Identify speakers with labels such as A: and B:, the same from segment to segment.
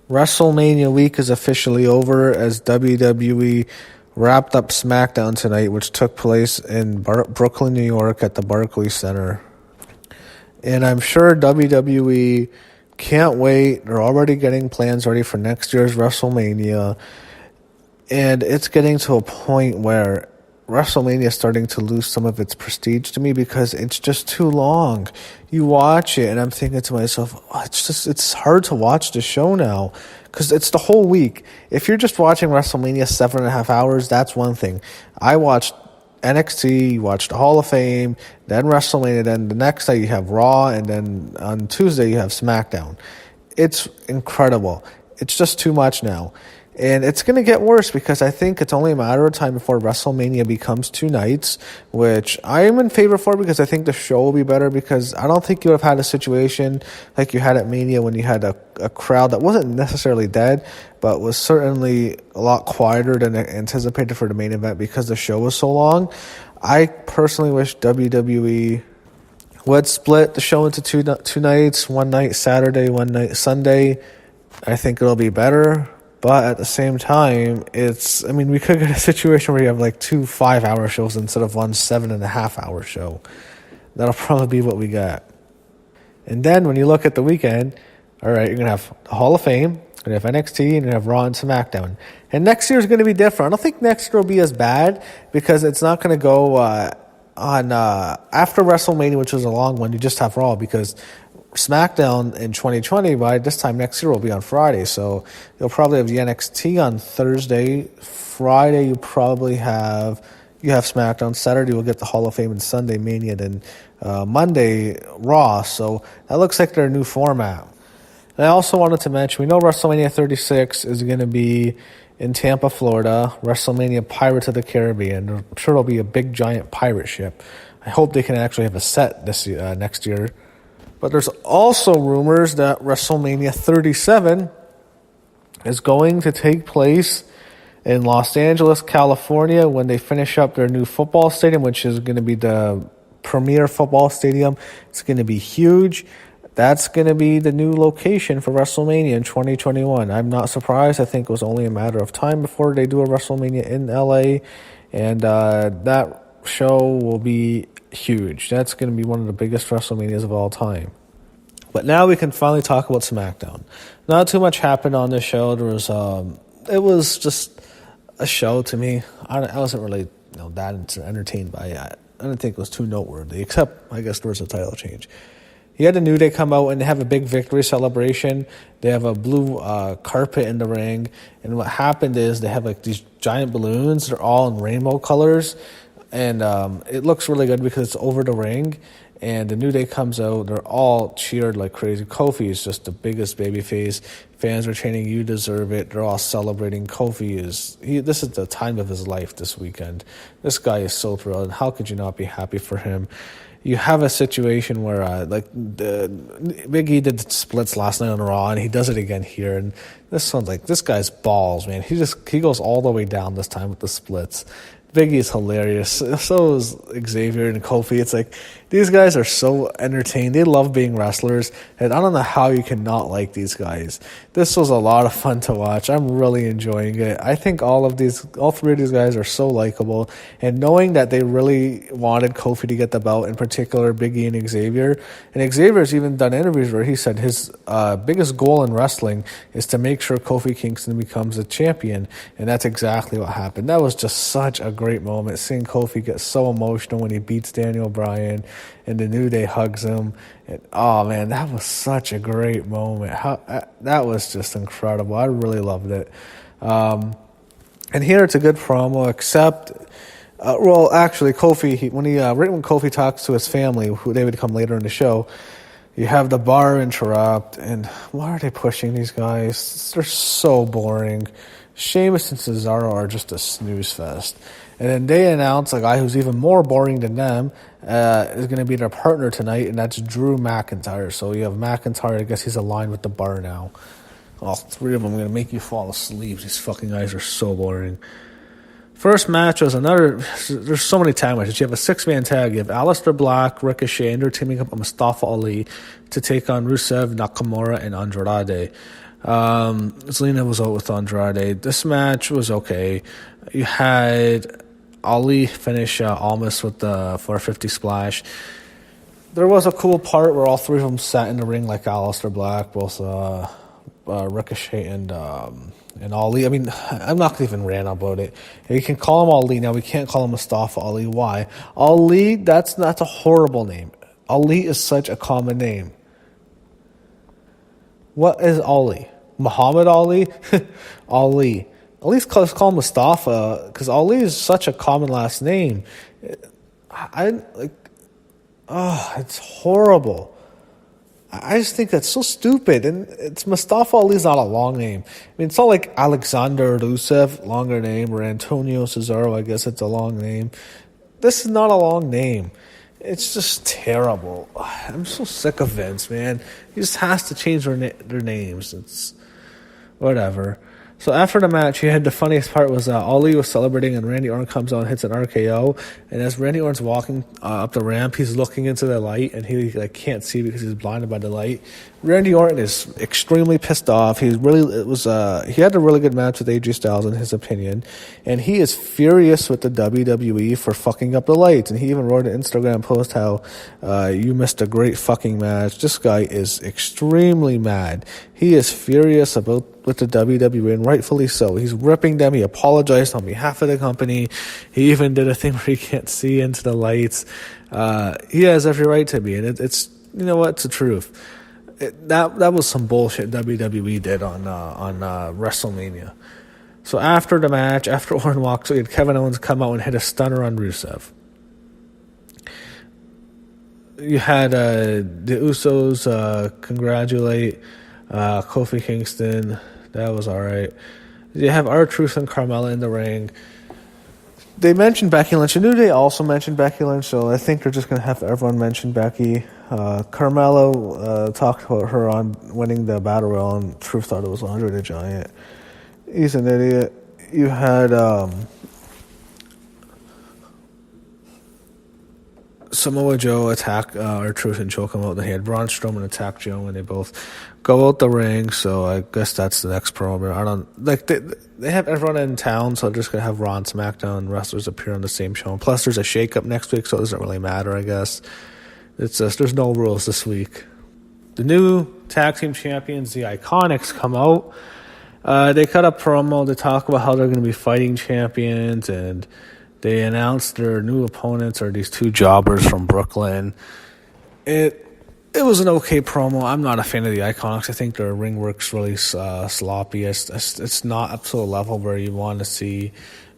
A: WrestleMania week is officially over as WWE wrapped up SmackDown tonight, which took place in Brooklyn, New York at the Barclays Center. And I'm sure WWE can't wait. They're already getting plans ready for next year's WrestleMania. And it's getting to a point where WrestleMania is starting to lose some of its prestige to me because it's just too long. You watch it, and I'm thinking to myself, it's hard to watch the show now because it's the whole week. If you're just watching WrestleMania 7.5 hours, that's one thing. I watched NXT, you watch the Hall of Fame, then WrestleMania, then the next day you have Raw, and then on Tuesday you have SmackDown. It's incredible. It's just too much now. And it's going to get worse because I think it's only a matter of time before WrestleMania becomes 2 nights, which I am in favor for because I think the show will be better because I don't think you would have had a situation like you had at Mania when you had a crowd that wasn't necessarily dead, but was certainly a lot quieter than anticipated for the main event because the show was so long. I personally wish WWE would split the show into two nights, one night Saturday, one night Sunday. I think it'll be better. But at the same time, we could get a situation where you have like 2 5-hour shows instead of one 7.5-hour show. That'll probably be what we got. And then when you look at the weekend, all right, you're going to have the Hall of Fame, you're going to have NXT, and you're going to have Raw and SmackDown. And next year is going to be different. I don't think next year will be as bad because it's not going to go on after WrestleMania, which was a long one, you just have Raw because SmackDown in 2020 by this time next year will be on Friday, so you'll probably have the NXT on Thursday. Friday you have SmackDown. Saturday we'll get the Hall of Fame, and Sunday Mania, then Monday Raw. So that looks like their new format. And I also wanted to mention we know WrestleMania 36 is going to be in Tampa, Florida. WrestleMania Pirates of the Caribbean. I'm sure it'll be a big giant pirate ship. I hope they can actually have a set this next year. But there's also rumors that WrestleMania 37 is going to take place in Los Angeles, California, when they finish up their new football stadium, which is going to be the premier football stadium. It's going to be huge. That's going to be the new location for WrestleMania in 2021. I'm not surprised. I think it was only a matter of time before they do a WrestleMania in LA. And that show will be huge. That's going to be one of the biggest WrestleManias of all time. But now we can finally talk about SmackDown. Not too much happened on this show. There was it was just a show to me. I wasn't really that entertained by it. I didn't think it was too noteworthy, except I guess there was a title change. You had the New Day come out and they have a big victory celebration. They have a blue carpet in the ring, and what happened is they have like these giant balloons. They're all in rainbow colors. And it looks really good because it's over the ring. And the New Day comes out. They're all cheered like crazy. Kofi is just the biggest babyface. Fans are chanting, "You deserve it." They're all celebrating. This is the time of his life this weekend. This guy is so thrilled. And how could you not be happy for him? You have a situation where Big E did splits last night on Raw, and he does it again here. And this guy's balls, man. He goes all the way down this time with the splits. Big E is hilarious. So is Xavier and Kofi. It's like these guys are so entertained. They love being wrestlers, and I don't know how you can not like these guys. This was a lot of fun to watch. I'm really enjoying it. I think all 3 of these guys are so likable, and knowing that they really wanted Kofi to get the belt, in particular Big E and Xavier. And Xavier's even done interviews where he said his biggest goal in wrestling is to make sure Kofi Kingston becomes a champion, and that's exactly what happened. That was just such a great moment, seeing Kofi get so emotional when he beats Daniel Bryan and the New Day hugs him. And oh man, that was such a great moment. That was just incredible. I really loved it. And here it's a good promo, except Kofi, when Kofi talks to his family, who they would come later in the show, you have the bar interrupt, and why are they pushing these guys? They're so boring. Sheamus and Cesaro are just a snooze fest. And then they announce a guy who's even more boring than them is going to be their partner tonight, and that's Drew McIntyre. So you have McIntyre. I guess he's aligned with the bar now. All 3 of them are going to make you fall asleep. These fucking guys are so boring. First match was there's so many tag matches. You have a 6-man tag. You have Aleister Black, Ricochet, and they're teaming up with Mustafa Ali to take on Rusev, Nakamura, and Andrade. Zelina was out with Andrade. This match was okay. You had Ali finish Almas with the 450 splash. There was a cool part where all three of them sat in the ring like Aleister Black, both Ricochet and Ali. I mean, I'm not going to even rant about it. You can call him Ali now. We can't call him Mustafa Ali. Why? Ali, that's a horrible name. Ali is such a common name. What is Ali? Muhammad Ali? Ali. At least call him Mustafa, because Ali is such a common last name. It's horrible. I just think that's so stupid. And it's Mustafa Ali's not a long name. I mean, it's not like Alexander Rusev, longer name, or Antonio Cesaro, I guess it's a long name. This is not a long name. It's just terrible. I'm so sick of Vince, man. He just has to change their names. It's whatever. So after the match, you had the funniest part was Ali was celebrating and Randy Orton comes out and hits an RKO. And as Randy Orton's walking up the ramp, he's looking into the light and he can't see because he's blinded by the light. Randy Orton is extremely pissed off. He had a really good match with AJ Styles in his opinion, and he is furious with the WWE for fucking up the lights. And he even wrote an Instagram post how you missed a great fucking match. This guy is extremely mad. He is furious with the WWE, and rightfully so. He's ripping them. He apologized on behalf of the company. He even did a thing where he can't see into the lights. He has every right to be, and it's you know what? It's the truth. That was some bullshit WWE did on WrestleMania. So after the match, after Orton walks away, Kevin Owens come out and hit a stunner on Rusev. You had the Usos congratulate Kofi Kingston. That was all right. You have R-Truth and Carmella in the ring. They mentioned Becky Lynch. I knew they also mentioned Becky Lynch, so I think they're just going to have everyone mention Becky. Carmella talked about her on winning the Battle Royal, and Truth thought it was Andre the Giant. He's an idiot. You had Samoa Joe attack R-Truth and choke him out. They had Braun Strowman attack Joe, and they both go out the ring. So I guess that's the next promo. I don't they have everyone in town, so they're just gonna have Raw and SmackDown wrestlers appear on the same show. And plus, there's a shakeup next week, so it doesn't really matter. I guess it's just there's no rules this week. The new tag team champions, the Iconics, come out. They cut a promo to talk about how they're going to be fighting champions, and they announced their new opponents are these two jobbers from Brooklyn. It was an okay promo. I'm not a fan of the Iconics. I think their ring work's really sloppy. It's not up to a level where you want to see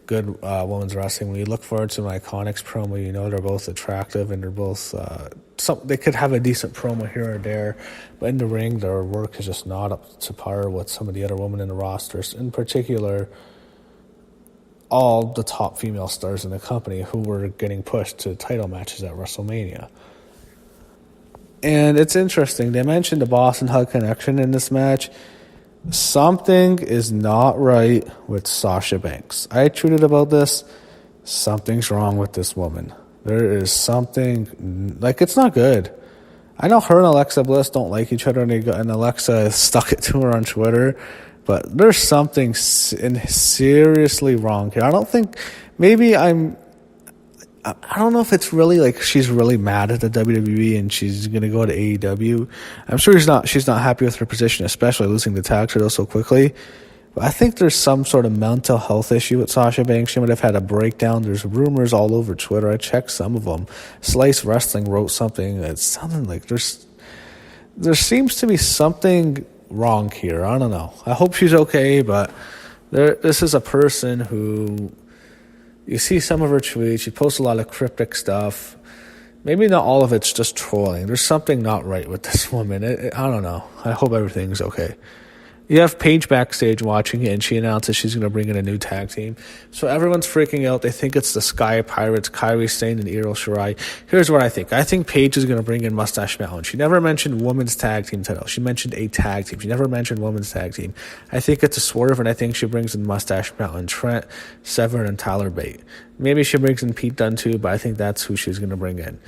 A: good women's wrestling. When you look forward to an Iconics promo, you know they're both attractive and they're both they could have a decent promo here or there, but in the ring their work is just not up to par with some of the other women in the rosters. In particular, all the top female stars in the company who were getting pushed to title matches at WrestleMania. And it's interesting. They mentioned the Boston Hug Connection in this match. Something is not right with Sasha Banks. I tweeted about this. Something's wrong with this woman. There is something, it's not good. I know her and Alexa Bliss don't like each other, and Alexa stuck it to her on Twitter. But there's something seriously wrong here. I don't think, I don't know if it's really she's really mad at the WWE and she's going to go to AEW. I'm sure she's not happy with her position, especially losing the tag title so quickly. But I think there's some sort of mental health issue with Sasha Banks. She might have had a breakdown. There's rumors all over Twitter. I checked some of them. Slice Wrestling wrote something. It's sounding like there seems to be something wrong here. I don't know. I hope she's okay, but this is a person who, you see some of her tweets, she posts a lot of cryptic stuff. Maybe not all of it's just trolling. There's something not right with this woman. I don't know. I hope everything's okay. You have Paige backstage watching it, and she announces she's going to bring in a new tag team. So everyone's freaking out. They think it's the Sky Pirates, Kairi Sane and Io Shirai. Here's what I think. I think Paige is going to bring in Mustache Mountain. She never mentioned women's tag team title. She mentioned a tag team. She never mentioned women's tag team. I think it's a swerve, and I think she brings in Mustache Mountain, Trent, Severn, and Tyler Bate. Maybe she brings in Pete Dunne too, but I think that's who she's going to bring in.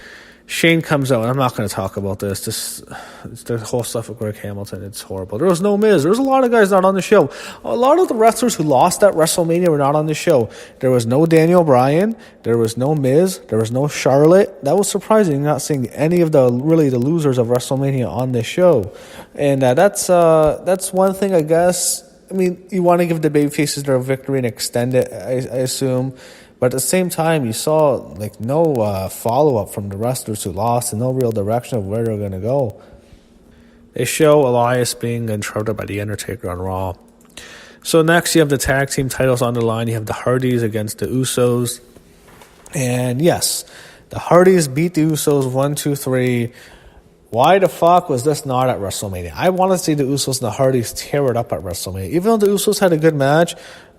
A: Shane comes out, and I'm not going to talk about this. The whole stuff with Greg Hamilton, it's horrible. There was no Miz. There was a lot of guys not on the show. A lot of the wrestlers who lost at WrestleMania were not on the show. There was no Daniel Bryan. There was no Miz. There was no Charlotte. That was surprising, not seeing any of the losers of WrestleMania on this show. And that's one thing, I guess. I mean, you want to give the babyfaces their victory and extend it, I assume. But at the same time, you saw like no follow-up from the wrestlers who lost and no real direction of where they're going to go. They show Elias being interrupted by The Undertaker on Raw. So next you have the tag team titles on the line. You have the Hardys against the Usos. And yes, the Hardys beat the Usos 1-2-3. Why the fuck was this not at WrestleMania? I want to see the Usos and the Hardys tear it up at WrestleMania. Even though the Usos had a good match,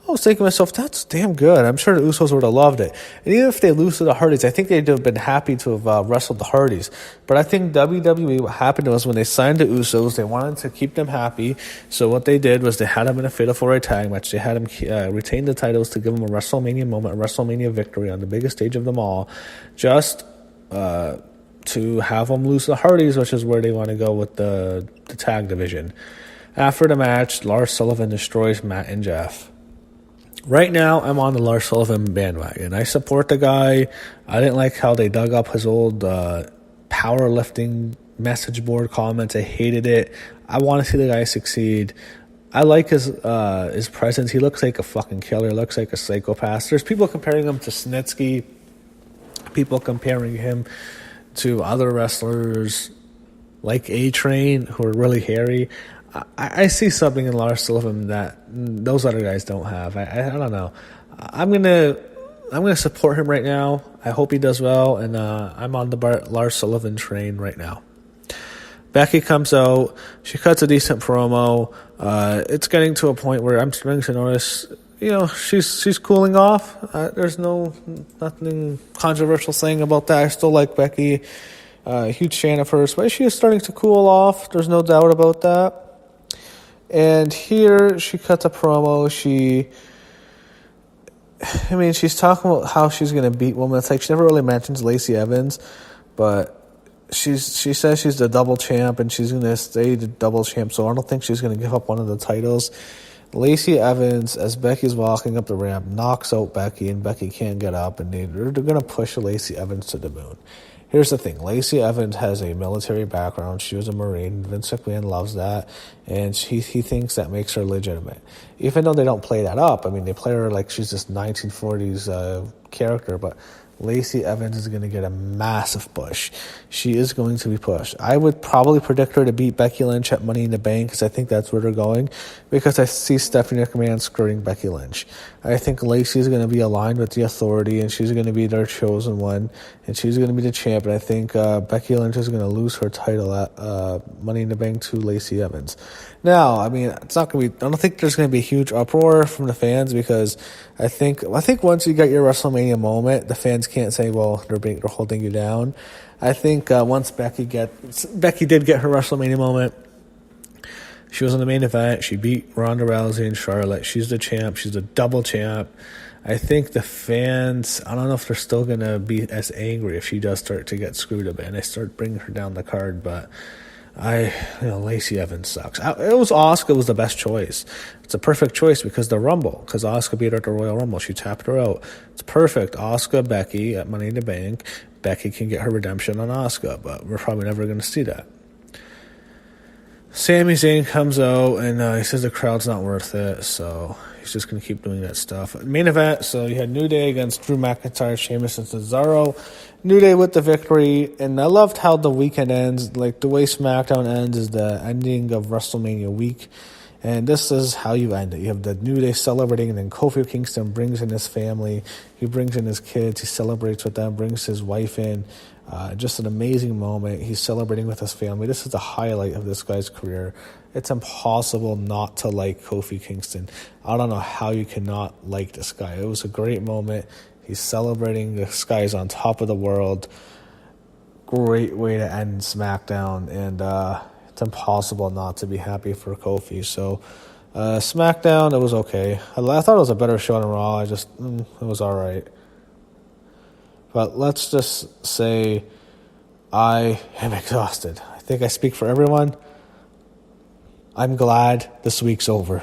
A: I was thinking to myself, that's damn good. I'm sure the Usos would have loved it. And even if they lose to the Hardys, I think they'd have been happy to have wrestled the Hardys. But I think WWE, what happened was when they signed the Usos, they wanted to keep them happy. So what they did was they had them in a Fatal 4-Way tag match. They had them retain the titles to give them a WrestleMania moment, a WrestleMania victory on the biggest stage of them all. Just to have them lose to the Hardys, which is where they want to go with the tag division. After the match, Lars Sullivan destroys Matt and Jeff. Right now, I'm on the Lars Sullivan bandwagon. I support the guy. I didn't like how they dug up his old powerlifting message board comments. I hated it. I want to see the guy succeed. I like his presence. He looks like a fucking killer. He looks like a psychopath. There's people comparing him to Snitsky. People comparing him to other wrestlers like A-Train who are really hairy. I see something in Lars Sullivan that those other guys don't have. I don't know. I'm gonna support him right now. I hope he does well, and I'm on the Lars Sullivan train right now. Becky comes out. She cuts a decent promo. It's getting to a point where I'm starting to notice, she's cooling off. There's nothing controversial saying about that. I still like Becky. Huge fan of hers, but she is starting to cool off. There's no doubt about that. And here she cuts a promo. She's talking about how she's going to beat women. It's like she never really mentions Lacey Evans, but she says she's the double champ and she's going to stay the double champ, so I don't think she's going to give up one of the titles. Lacey Evans, as Becky's walking up the ramp, knocks out Becky, and Becky can't get up, and they're going to push Lacey Evans to the moon. Here's the thing. Lacey Evans has a military background. She was a Marine. Vince McMahon loves that, and he thinks that makes her legitimate. Even though they don't play that up. They play her like she's this 1940s character, but Lacey Evans is going to get a massive push. She is going to be pushed. I would probably predict her to beat Becky Lynch at Money in the Bank because I think that's where they're going, because I see Stephanie McMahon skirting Becky Lynch. I think Lacey is going to be aligned with the Authority, and she's going to be their chosen one, and she's going to be the champ. And I think Becky Lynch is going to lose her title at Money in the Bank to Lacey Evans. Now, it's not going to be. I don't think there's going to be a huge uproar from the fans, because I think once you get your WrestleMania moment, the fans can't say, well, they're holding you down. I think once Becky did get her WrestleMania moment, she was in the main event. She beat Ronda Rousey and Charlotte. She's the champ. She's the double champ. I think the fans, I don't know if they're still going to be as angry if she does start to get screwed a bit and they start bringing her down the card, but Lacey Evans sucks. Asuka was the best choice. It's a perfect choice because the Rumble, because Asuka beat her at the Royal Rumble. She tapped her out. It's perfect. Asuka, Becky at Money in the Bank. Becky can get her redemption on Asuka, but we're probably never going to see that. Sami Zayn comes out and he says the crowd's not worth it, so he's just going to keep doing that stuff. Main event, so you had New Day against Drew McIntyre, Sheamus, and Cesaro. New Day with the victory, and I loved how the weekend ends. Like, the way SmackDown ends is the ending of WrestleMania week, and this is how you end it. You have the New Day celebrating, and then Kofi Kingston brings in his family. He brings in his kids. He celebrates with them, brings his wife in. Just an amazing moment. He's celebrating with his family. This is the highlight of this guy's career. It's impossible not to like Kofi Kingston. I don't know how you cannot like this guy. It was a great moment. He's celebrating. This guy's on top of the world. Great way to end SmackDown, and it's impossible not to be happy for Kofi. So SmackDown, it was okay. I thought it was a better show than Raw. It was all right. But let's just say I am exhausted. I think I speak for everyone. I'm glad this week's over.